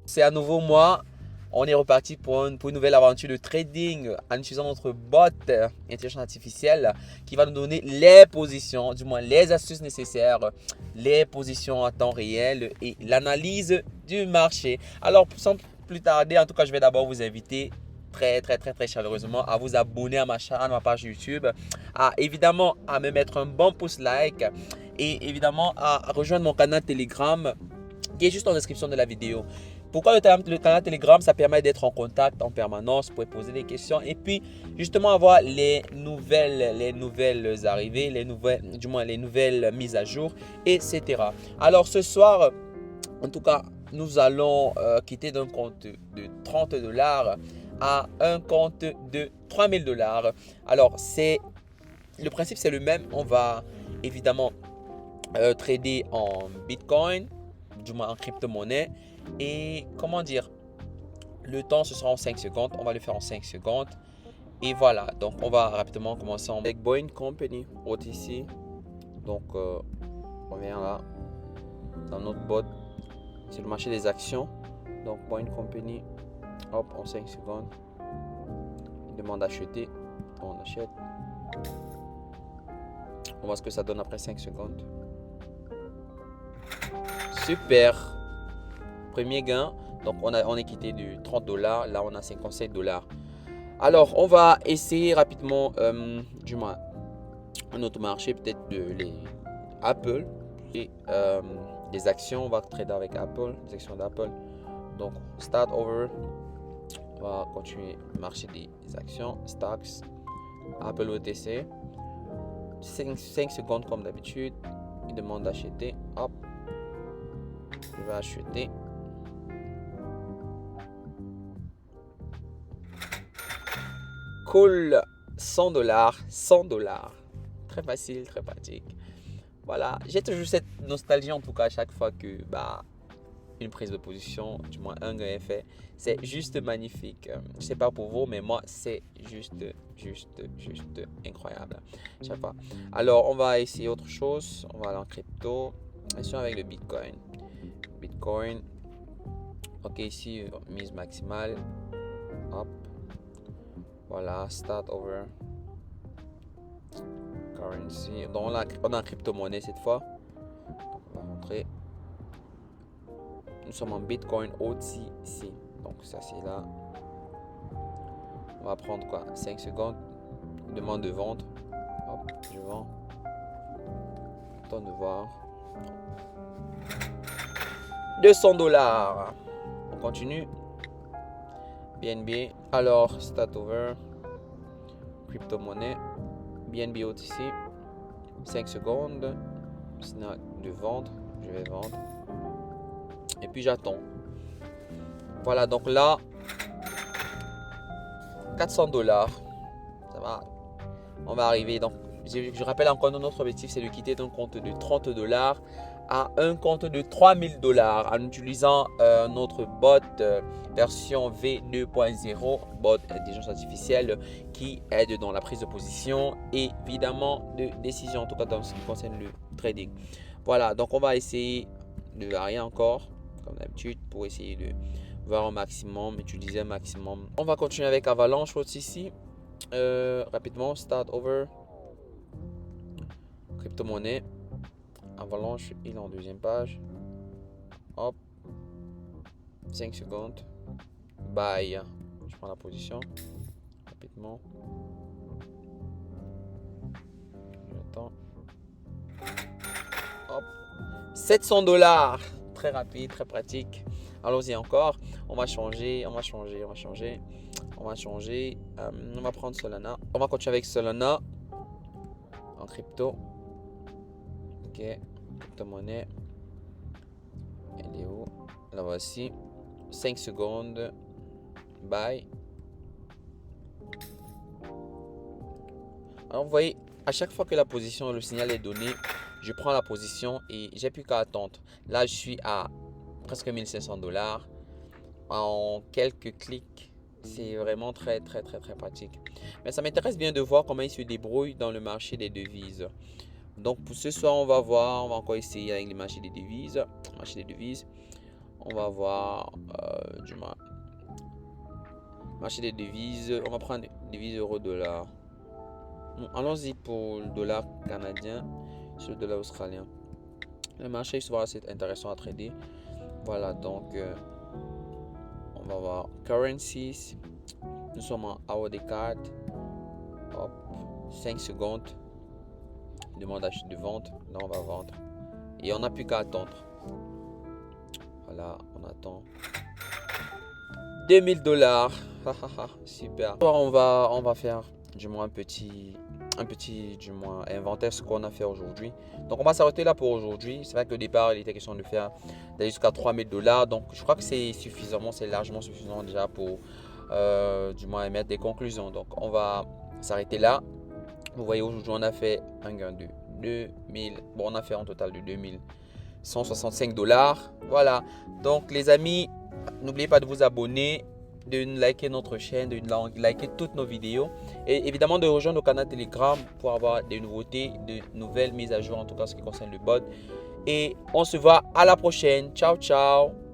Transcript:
C'est à nouveau moi. On est reparti pour une nouvelle aventure de trading en utilisant notre bot intelligence artificielle qui va nous donner les positions, du moins les astuces nécessaires, les positions en temps réel et l'analyse du marché. Alors, sans plus tarder, en tout cas, je vais d'abord vous inviter très chaleureusement à vous abonner à ma chaîne, à ma page YouTube, évidemment à me mettre un bon pouce like et évidemment à rejoindre mon canal Telegram qui est juste en description de la vidéo. Pourquoi le canal Telegram? Ça permet d'être en contact en permanence, vous pouvez poser des questions et puis justement avoir les nouvelles arrivées, les nouvelles mises à jour, etc. Alors ce soir, en tout cas, nous allons quitter d'un compte de 30 $ à un compte de 3000 $. Alors le principe c'est le même, on va évidemment trader en Bitcoin, du moins en crypto-monnaie. Et comment dire, le temps ce sera en 5 secondes, on va le faire en 5 secondes. Et voilà, donc on va rapidement commencer avec Boeing Company, OTC. Donc on vient là, dans notre bot, c'est le marché des actions. Donc Boeing Company, hop, en 5 secondes. Il demande d'acheter, on achète. On voit ce que ça donne après 5 secondes. Super! Premier gain, donc on est quitté du 30 $, là on a 57 $. Alors on va essayer rapidement du moins un autre marché, peut-être les Apple et des actions. On va trader avec Apple, des actions d'Apple. Donc start over, on va continuer le marché des actions, stocks, Apple OTC. 5 secondes comme d'habitude, il demande d'acheter, hop, je vais acheter. Cool, 100 $, 100 $. Très facile, très pratique. Voilà, j'ai toujours cette nostalgie en tout cas à chaque fois que une prise de position, du moins un gain est fait. C'est juste magnifique. Je sais pas pour vous, mais moi c'est juste incroyable chaque fois. Alors on va essayer autre chose. On va aller en crypto. Essayons avec le Bitcoin. Bitcoin. Ok, ici mise maximale. Hop. Voilà, start over. Currency. Donc on a en crypto-monnaie cette fois. On va rentrer. Nous sommes en Bitcoin OTC. Donc ça c'est là. On va prendre quoi? 5 secondes. Demande de vendre. Hop, je vends. Temps de voir. 200 $. On continue. BNB. Alors, start over. Crypto-monnaie. BNB OTC. 5 secondes. Signal de vendre. Je vais vendre. Et puis j'attends. Voilà, donc là, 400 $. Ça va. On va arriver. Donc, je rappelle encore notre objectif, c'est de quitter d'un compte de 30 $ à un compte de 3000 $ en utilisant notre bot version V2.0, bot intelligence artificielle qui aide dans la prise de position et évidemment de décision, en tout cas dans ce qui concerne le trading. Voilà, donc on va essayer de varier encore comme d'habitude pour essayer de voir un maximum, utiliser un maximum. On va continuer avec Avalanche ici. Rapidement, start over. Crypto-monnaie. Avalanche, il est en deuxième page. Hop. 5 secondes. Buy. Je prends la position. Rapidement. J'attends. Hop. 700 $. Très rapide, très pratique. Allons-y encore. On va changer. On va prendre Solana. On va continuer avec Solana en crypto. Ok. Crypto-monnaie. Elle est où? La voici. 5 secondes. Buy. Alors vous voyez, à chaque fois que la position, le signal est donné, je prends la position et j'ai plus qu'à attendre. Là, je suis à presque 1500 $. En quelques clics, c'est vraiment très pratique. Mais ça m'intéresse bien de voir comment il se débrouille dans le marché des devises. Donc pour ce soir, on va encore essayer avec le marché des devises. On va voir du marché des devises. On va prendre devises euro-dollar. Allons-y pour le dollar canadien sur le dollar australien. Le marché est souvent assez intéressant à trader. Voilà, donc on va voir currencies. Nous sommes en hour des cartes. Hop, 5 secondes. Demande d'achat de vente. Là, on va vendre. Et on n'a plus qu'à attendre. Voilà, on attend. 2000 $. Super. Alors, on va faire du moins un petit du moins inventaire ce qu'on a fait aujourd'hui. Donc on va s'arrêter là pour aujourd'hui. C'est vrai qu'au départ il était question de faire d'aller jusqu'à 3000 $. Donc je crois que c'est suffisamment, c'est largement suffisant déjà pour du moins émettre des conclusions. Donc on va s'arrêter là. Vous voyez, aujourd'hui on a fait un gain de 2000. Bon, on a fait un total de 2165 $. Voilà. Donc les amis, n'oubliez pas de vous abonner, de liker notre chaîne, de liker toutes nos vidéos et évidemment de rejoindre le canal Telegram pour avoir des nouveautés, de nouvelles mises à jour en tout cas ce qui concerne le bot. Et on se voit à la prochaine. Ciao, ciao.